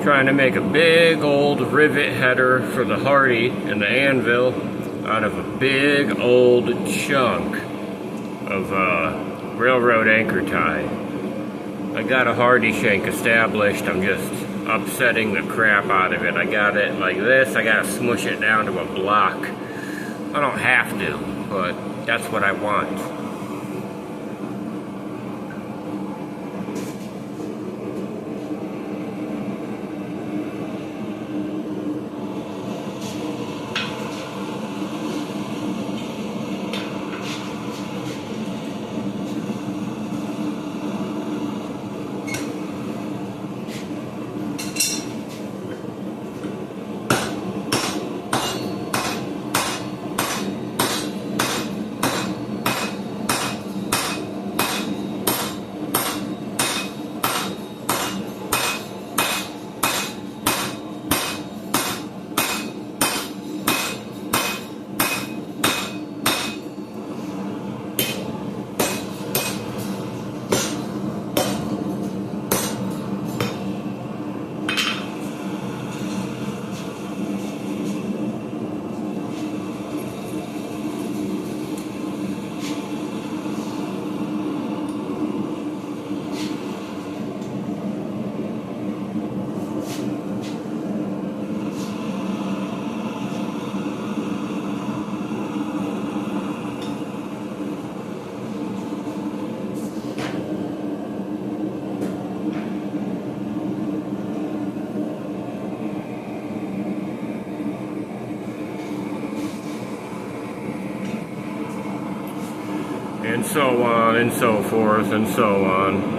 Trying to make a big old rivet header for the Hardy and the anvil out of a big old chunk of railroad anchor tie. I got a Hardy shank established. I'm just upsetting the crap out of it. I got it like this. I gotta smush it down to a block. I don't have to, but that's what I want. And so on and so forth and so on.